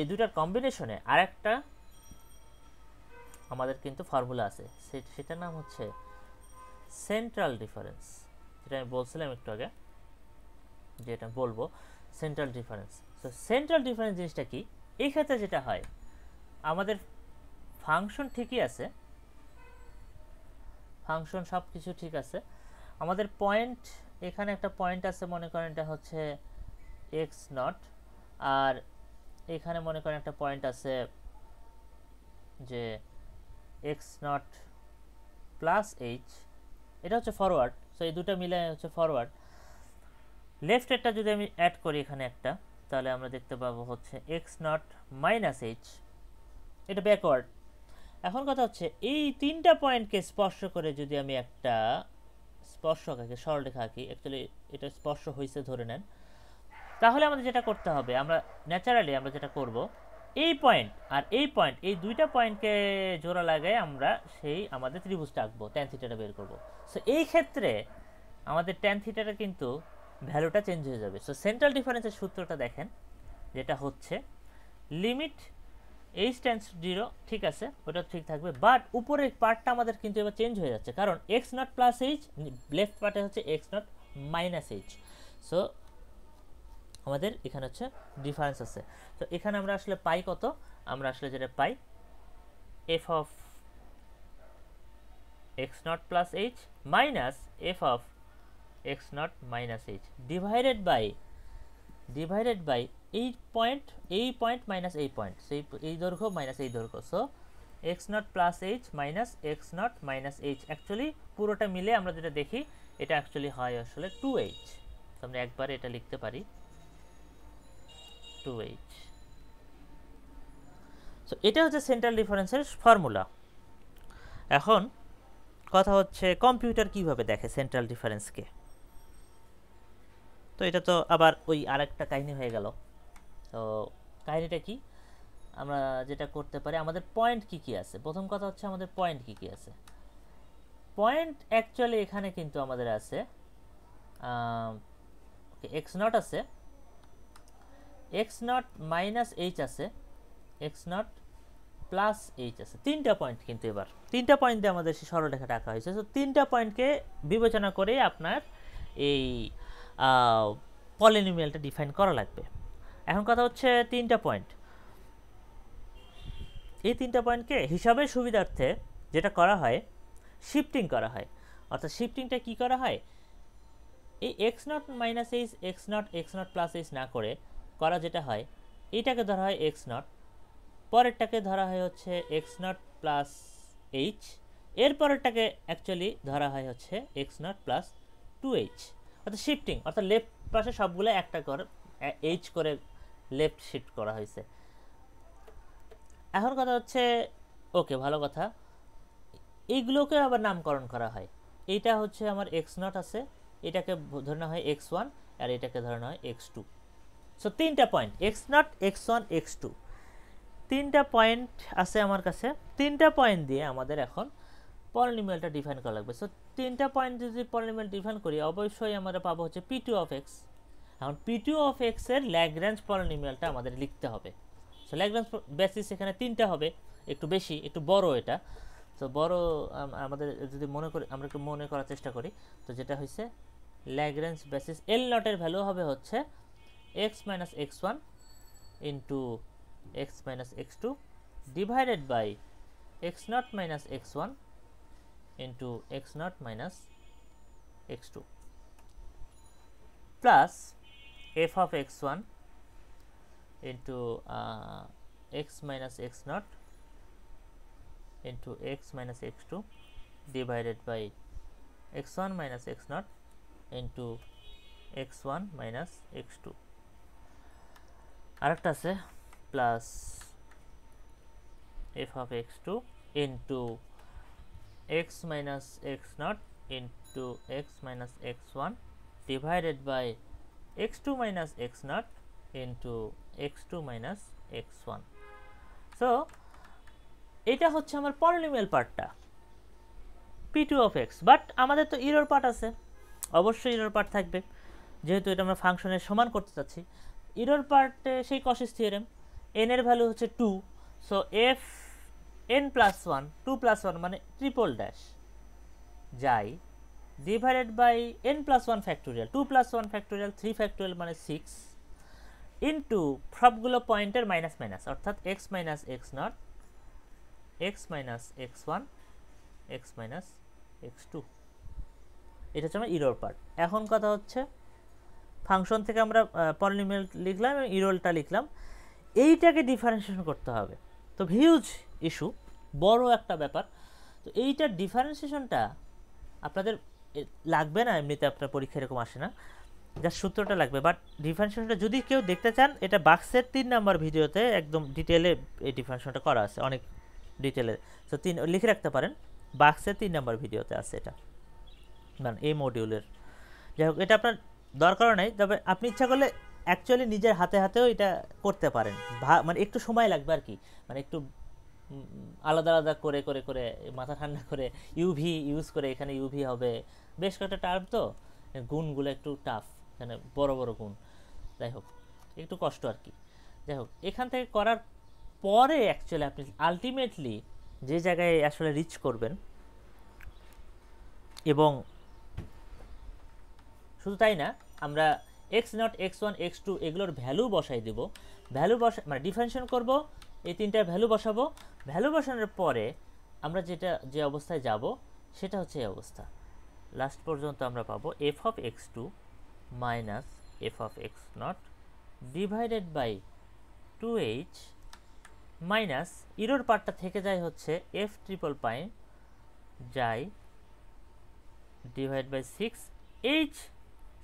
এই দুটার কম্বিনেশনে আরেকটা আমাদের কিন্তু ফর্মুলা আছে, সেটার নাম হচ্ছে সেন্ট্রাল ডিফারেন্স, যেটা আমি বলছিলাম একটু আগে, যেটা বলবো সেন্ট্রাল ডিফারেন্স। তো সেন্ট্রাল ডিফারেন্স জিনিসটা কি? এই ক্ষেত্রে যেটা হয়, আমাদের ফাংশন ঠিকই আছে, ফাংশন সব কিছু ঠিক আছে, আমাদের পয়েন্ট, এখানে একটা পয়েন্ট আছে, মনে করেন এটা হচ্ছে এক্স নট, আর এখানে মনে করেন একটা পয়েন্ট আছে যে এক্স নট প্লাস এইচ, এটা হচ্ছে ফরওয়ার্ড। সো এই দুটো মিলে হচ্ছে ফরওয়ার্ড। লেফট এরটা যদি আমি অ্যাড করি এখানে একটা, তাহলে আমরা দেখতে পাবো হচ্ছে এক্স নট মাইনাস এইচ, এটা ব্যাকওয়ার্ড। এখন কথা হচ্ছে এই তিনটা পয়েন্টকে স্পর্শ করে যদি আমি একটা স্পর্শক আঁকি, সরলরেখা আঁকি, অ্যাকচুয়ালি এটা স্পর্শ হয়েছে ধরে নেন, তাহলে আমাদের যেটা করতে হবে, আমরা ন্যাচারালি আমরা যেটা করব, এই পয়েন্ট আর এই পয়েন্ট, এই দুইটা পয়েন্টকে জোড়া লাগাই আমরা সেই আমাদের ত্রিভুজটা আঁকবো, ট্যান থিটাটা বের করব। সো এই ক্ষেত্রে আমাদের ট্যান থিটাটা কিন্তু ভ্যালুটা চেঞ্জ হয়ে যাবে। সো সেন্ট্রাল ডিফারেন্সের সূত্রটা দেখেন, যেটা হচ্ছে লিমিট এইচ টেন্ডস টু 0, ঠিক আছে, ওটা ঠিক থাকবে, বাট উপরের পার্টটা আমাদের কিন্তু এবার চেঞ্জ হয়ে যাচ্ছে, কারণ x not plus H, left পার্টে হচ্ছে x not minus H. So আমাদের এখানে হচ্ছে ডিফারেন্স আছে। তো এখানে আমরা আসলে পাই কত, আমরা আসলে যেটা পাই F of X not plus H minus F of X not minus H divided by এই পয়েন্ট মাইনাস এই পয়েন্ট, সেই এই দৈর্ঘ্য মাইনাস এই দৈর্ঘ্য। So X not plus H minus X not minus H, actually পুরোটা মিলে আমরা যেটা দেখি এটা অ্যাকচুয়ালি হয় আসলে 2h। তো আমরা একবারে এটা লিখতে পারি 2h। সো এটা হচ্ছে সেন্ট্রাল ডিফারেন্সের ফর্মুলা। এখন কথা হচ্ছে কম্পিউটার কিভাবে দেখে সেন্ট্রাল ডিফারেন্সকে। তো এটা তো আবার ওই আরেকটা কাহিনী হয়ে গেল। তো কাহিনীটা কি, আমরা যেটা করতে পারি, আমাদের পয়েন্ট কি কি আছে, প্রথম কথা হচ্ছে আমাদের পয়েন্ট কি কি আছে। পয়েন্ট অ্যাকচুয়ালি এখানে কিন্তু আমাদের আছে এক্স নট আছে, এক্স নট মাইনাস এইচ আছে, এক্স নট প্লাস এইচ আছে, তিনটা পয়েন্ট কিন্তু এবার তিনটা পয়েন্ট দিয়ে আমাদের সেই সরলরেখাটা আঁকা হয়েছে। তো তিনটা পয়েন্টকে বিবেচনা করে আপনার এই পলিনোমিয়ালটা ডিফাইন করা লাগবে। এখন কথা হচ্ছে তিনটা পয়েন্ট, এই তিনটা পয়েন্টকে হিসাবের সুবিধার্থে যেটা করা হয়, শিফটিং করা হয়। অর্থাৎ শিফটিংটা কি করা হয়, এই X not minus H x not plus H না করে করা যেটা হয়, এইটাকে ধরা হয় এক্স নট, পরেরটাকে ধরা হয় হচ্ছে এক্স নট প্লাস এইচ, এর পরেরটাকে অ্যাকচুয়ালি ধরা হয় হচ্ছে এক্স নট প্লাস 2h। অর্থাৎ শিফটিং, অর্থাৎ লেফট পাশে সবগুলো একটা করে এইচ করে লেফট শিফট করা হয়েছে। এখন কথা হচ্ছে ওকে, ভালো কথা, এইগুলোকে আবার নামকরণ করা হয়। এইটা হচ্ছে আমার এক্স নট আছে, এটাকে ধরানো হয় x1, আর এটাকে ধরানো হয় x2। সো তিনটা point x not, x1, x2, তিনটা পয়েন্ট আছে আমার কাছে। তিনটা পয়েন্ট দিয়ে আমাদের এখন পলিনোমিয়ালটা ডিফাইন করা লাগবে। সো তিনটা পয়েন্ট যদি পলিনোমিয়াল ডিফাইন করি, অবশ্যই আমরা পাবো হচ্ছে p2 অফ x। এখন p2 অফ x এর ল্যাগ্রাঞ্জ পলিনোমিয়ালটা আমাদের লিখতে হবে। সো সো ল্যাগ্রাঞ্জ বেসিস এখানে 3টা হবে, একটু বেশি, একটু বড় এটা। তো বড় আমাদের যদি মনে করি, আমরা একটু মনে করার চেষ্টা করি, তো যেটা হয়েছে ল্যাগ্রাঞ্জ বেসিস এল নটের ভ্যালু হবে হচ্ছে x minus X one into X minus X two divided by X not minus X one into X not minus X two plus f of x1 into x minus x naught into x minus x2 divided by x1 minus x naught into x1 minus x2 আরেকটা আছে plus f of x2 into x minus x naught into x minus x1 divided by x2 minus x naught into x2 minus x1. so এটা হচ্ছে আমার polynomial পার্টটা p2 of x, but আমাদের তো error part আছে, অবশ্যই error part থাকবে যেহেতু এটা আমরা ফাংশনের সমান করতে চাচ্ছি। ইরর পার্টে সেই কসিস থিওরেম, n এর ভ্যালু হচ্ছে 2, so f n plus 1 2 plus 1 মানে ট্রিপল ড্যাশ যাই divided by n plus 1 factorial 2 plus 1 factorial 3 factorial মানে 6 into সবগুলো পয়েন্টের মাইনাস মাইনাস অর্থাৎ x minus x naught x minus x1 x minus x2 এটা হচ্ছে আমার ইরর পার্ট। এখন কথা হচ্ছে ফাংশন থেকে আমরা পলিনোমিয়াল লিখলাম এবং ইররটা লিখলাম, এইটাকে ডিফারেন্সিয়েশন করতে হবে। তো হিউজ ইস্যু, বড় একটা ব্যাপার। তো এইটার ডিফারেন্সিয়েশনটা আপনাদের লাগবে না, এমনিতে আপনার পরীক্ষা এরকম আসে না, জাস্ট সূত্রটা লাগবে। বাট ডিফারেন্সিয়েশনটা যদি কেউ দেখতে চান, এটা বাক্সের 3 নাম্বার ভিডিওতে একদম ডিটেলে এই ডিফারেন্সিয়েশনটা করা আছে, অনেক ডিটেলে। সো লিখে রাখতে পারেন, বাক্সের 3 নাম্বার ভিডিওতে আছে এটা, মানে এই মডিউলের। যাই হোক, এটা আপনার দরকারও নাই, তবে আপনি ইচ্ছা করলে অ্যাকচুয়ালি নিজের হাতে হাতেও এটা করতে পারেন, মানে একটু সময় লাগবে আর কি, মানে একটু আলাদা আলাদা করে করে করে মাথা ঠান্ডা করে ইউভি ইউজ করে, এখানে ইউভি হবে, বেশ কয়েকটা টার্ম, তো গুণগুলো একটু টাফ, এখানে বড় বড় গুণ, যাই হোক একটু কষ্ট আর কি। যাই হোক, এখান থেকে করার পরে অ্যাকচুয়ালি আপনি আলটিমেটলি যে জায়গায় আসলে রিচ করবেন, এবং শুধু তাই না, আমরা X not X one X two এগুলোর ভ্যালু বসাই দেব, ভ্যালু মানে ডিফারেন্সিয়েশন করব, এই 3টার ভ্যালু বসাবো, ভ্যালু বসানোর পরে আমরা যে অবস্থায় যাব সেটা হচ্ছে এই অবস্থা। লাস্ট পর্যন্ত আমরা পাবো F of X two minus F of X not divided by 2h minus error পার্টটা থেকে যায় হচ্ছে এফ ট্রিপল পাইন যাই ডিভাইড বাই 6h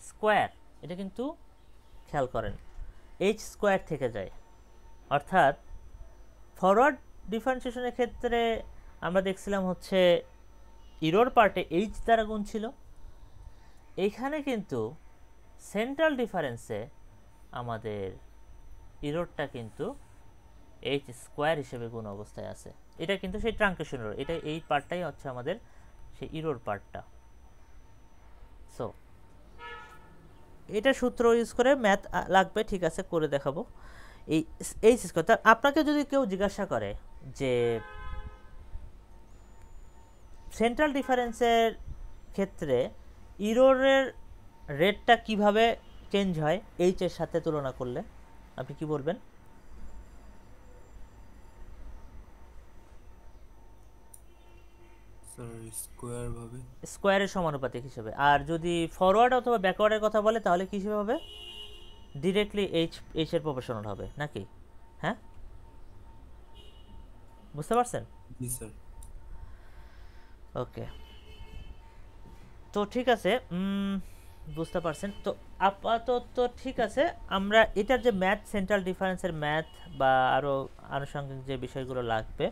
স্কোয়ার, এটা কিন্তু খেয়াল করেন h স্কোয়ার থেকে যায়, অর্থাৎ ফরওয়ার্ড ডিফারেন্সিয়েশনের ক্ষেত্রে আমরা দেখছিলাম হচ্ছে ইরোর পার্টে h দ্বারা গুণ ছিল, এইখানে কিন্তু সেন্ট্রাল ডিফারেন্সে আমাদের ইরোরটা কিন্তু h স্কোয়ার হিসেবে গুণ অবস্থায় আছে। এটা কিন্তু সেই ট্রাঙ্কেশন ইরোর, এটা এই পার্টটাই হচ্ছে আমাদের সেই ইরোর পার্টটা। সো এটা সূত্র ইউজ করে ম্যাথ লাগবে, ঠিক আছে, করে দেখাবো। এই h স্কোয়ার, তার আপনাকে যদি কেউ জিজ্ঞাসা করে যে সেন্ট্রাল ডিফারেন্সের ক্ষেত্রে ইরোরের রেটটা কিভাবে চেঞ্জ হয় h এর সাথে তুলনা করলে, আপনি কি বলবেন? স্কোয়ার ভাবে, স্কোয়ারের সমানুপাতিক হিসেবে। আর যদি ফরওয়ার্ড অথবা ব্যাকওয়ার্ডের কথা বলে তাহলে কি হিসেবে হবে? ডিরেক্টলি h এর প্রপোর্শনাল হবে নাকি? হ্যাঁ, বুঝতে পারছেন? জি স্যার। ওকে, তো ঠিক আছে, বুঝতে পারছেন। তো আপাতত ঠিক আছে, আমরা এটার যে ম্যাথ, সেন্ট্রাল ডিফারেন্সের ম্যাথ বা আরও আনুষঙ্গিক যে বিষয়গুলো লাগবে,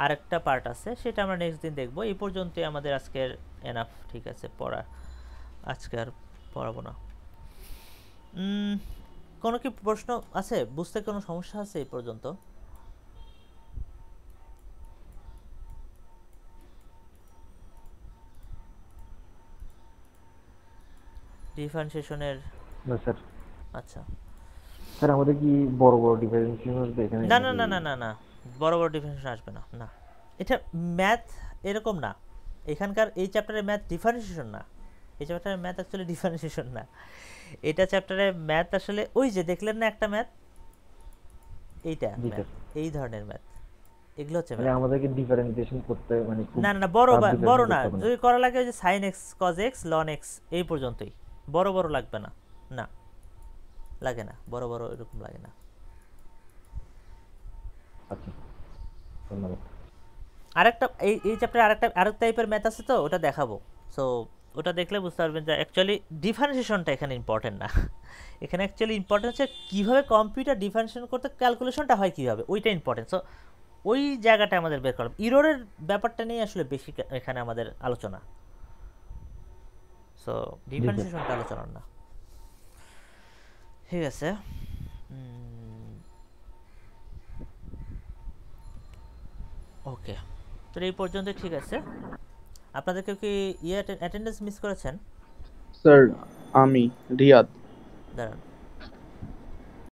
আরেকটা পার্ট আছে, সেটা আমরা নেক্সট দিন দেখব। এই পর্যন্তই আমাদের আজকের এনাফ, ঠিক আছে, পড়া আজকে আর পড়াবো না। কোনো কি প্রশ্ন আছে? বুঝতে কোনো সমস্যা আছে এই পর্যন্ত? ডিফারেন্সিয়েশনের না স্যার। আচ্ছা, স্যার আমাদের কি বড় বড় ডিফারেন্সিয়েশন আসবে এখানে? না না না না না না বড় বড় ডিফারেন্সিয়েশন আসবে না, না এটা ম্যাথ এরকম না। এখানকার এই চ্যাপ্টারের ম্যাথ ডিফারেন্সিয়েশন না, এই চ্যাপ্টারের ম্যাথ অ্যাকচুয়ালি ডিফারেন্সিয়েশন না। এটা চ্যাপ্টারে ম্যাথ আসলে ওই যে দেখলেন না একটা ম্যাথ, এইটা জি ম্যাথ, এই ধরনের ম্যাথ, এগুলো হচ্ছে মানে ম্যাথ। আমাদেরকে ডিফারেন্সিয়েশন করতে মানে খুব না না না বড় tough বড় differentiation না, করতে হবে না। যদি করা লাগে ওই যে sine X cos X ln X এই পর্যন্তই, বড় বড় লাগবে না, না লাগে না, বড় বড় এরকম লাগে না। আচ্ছা ধন্যবাদ। আরেকটা এই চ্যাপ্টারে আরেক টাইপের ম্যাথ আছে, তো ওটা দেখাবো। সো ওটা দেখলে বুঝতে পারবেন যে অ্যাকচুয়ালি ডিফারেন্সিয়েশনটা এখানে ইম্পর্টেন্ট না, এখানে অ্যাকচুয়ালি ইম্পর্টেন্ট হচ্ছে কীভাবে কম্পিউটার ডিফারেন্সিয়েশন করতে, ক্যালকুলেশনটা হয় কীভাবে, ওইটা ইম্পর্টেন্ট। সো ওই জায়গাটা আমাদের বের করলাম, ইরোরের ব্যাপারটা নিয়ে আসলে বেশি এখানে আমাদের আলোচনা। সো ডিফারেন্সিয়েশনটা আলোচনা না, ঠিক আছে। ওকে, তো এই পর্যন্ত ঠিক আছে। আপনাদের কেউ কি অ্যাটেন্ডেন্স মিস করেছেন? স্যার আমি রিয়াদ। দাঁড়ান